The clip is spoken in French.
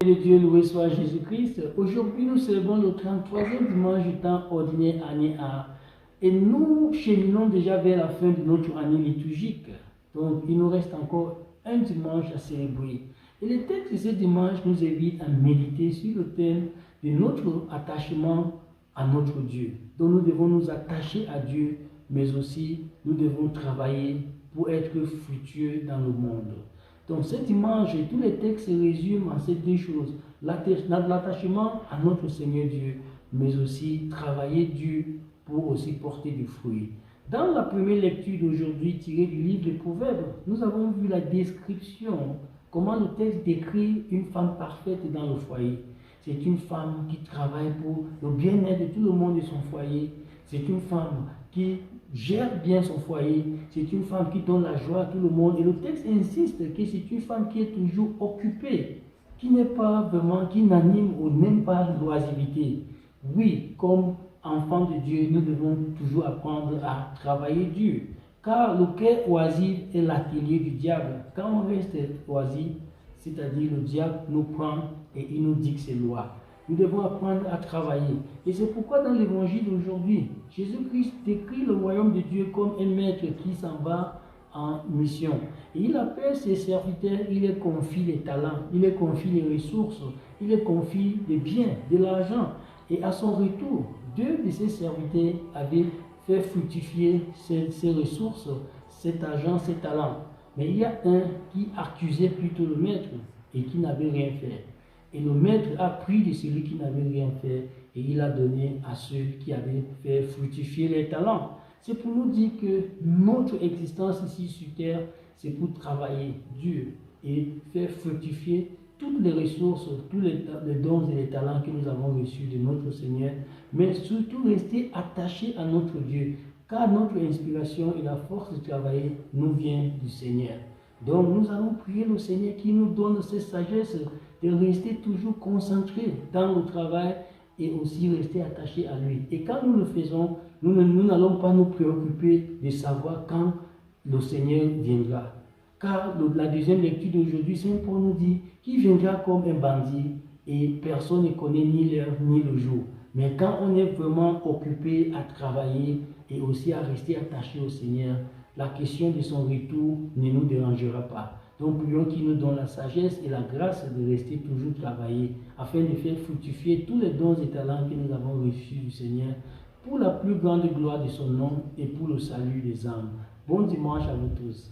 De Dieu, loué soit Jésus-Christ. Aujourd'hui, nous célébrons le 33e dimanche du temps ordinaire année A. Et nous cheminons déjà vers la fin de notre année liturgique. Donc, il nous reste encore un dimanche à célébrer. Et le texte de ce dimanche nous invite à méditer sur le thème de notre attachement à notre Dieu. Donc, nous devons nous attacher à Dieu, mais aussi nous devons travailler pour être fructueux dans le monde. Donc, ce dimanche, tous les textes se résument en ces deux choses. L'attachement à notre Seigneur Dieu, mais aussi travailler dur pour aussi porter du fruit. Dans la première lecture d'aujourd'hui, tirée du livre des Proverbes, nous avons vu la description, comment le texte décrit une femme parfaite dans le foyer. C'est une femme qui travaille pour le bien-être de tout le monde de son foyer. C'est une femme qui gère bien son foyer. C'est une femme qui donne la joie à tout le monde. Et le texte insiste que c'est une femme qui est toujours occupée, qui n'est pas vraiment, qui n'anime ou n'aime pas l'oisiveté. Oui, comme enfants de Dieu, nous devons toujours apprendre à travailler dur. Car le cœur oisif est l'atelier du diable. Quand on reste oisif, c'est-à-dire le diable nous prend et il nous dicte ses lois. Nous devons apprendre à travailler. Et c'est pourquoi dans l'évangile d'aujourd'hui, Jésus-Christ décrit le royaume de Dieu comme un maître qui s'en va en mission. Et il appelle ses serviteurs, il leur confie les talents, il leur confie les ressources, il leur confie des biens, de l'argent. Et à son retour, deux de ses serviteurs avaient fait fructifier ces ressources, cet argent, ces talents. Mais il y a un qui accusait plutôt le maître et qui n'avait rien fait. Et le maître a pris de celui qui n'avait rien fait et il a donné à ceux qui avaient fait fructifier les talents. C'est pour nous dire que notre existence ici sur terre, c'est pour travailler dur et faire fructifier toutes les ressources, tous les dons et les talents que nous avons reçus de notre Seigneur, mais surtout rester attachés à notre Dieu, car notre inspiration et la force de travailler nous vient du Seigneur. Donc nous allons prier le Seigneur qui nous donne cette sagesse de rester toujours concentrés dans le travail et aussi rester attachés à lui. Et quand nous le faisons, nous n'allons pas nous préoccuper de savoir quand le Seigneur viendra. Car la deuxième lecture d'aujourd'hui, c'est pour nous dire qu'il viendra comme un bandit et personne ne connaît ni l'heure ni le jour. Mais quand on est vraiment occupé à travailler et aussi à rester attaché au Seigneur, la question de son retour ne nous dérangera pas. Donc prions qu'il nous donne la sagesse et la grâce de rester toujours travailler afin de faire fructifier tous les dons et talents que nous avons reçus du Seigneur pour la plus grande gloire de son nom et pour le salut des âmes. Bon dimanche à vous tous.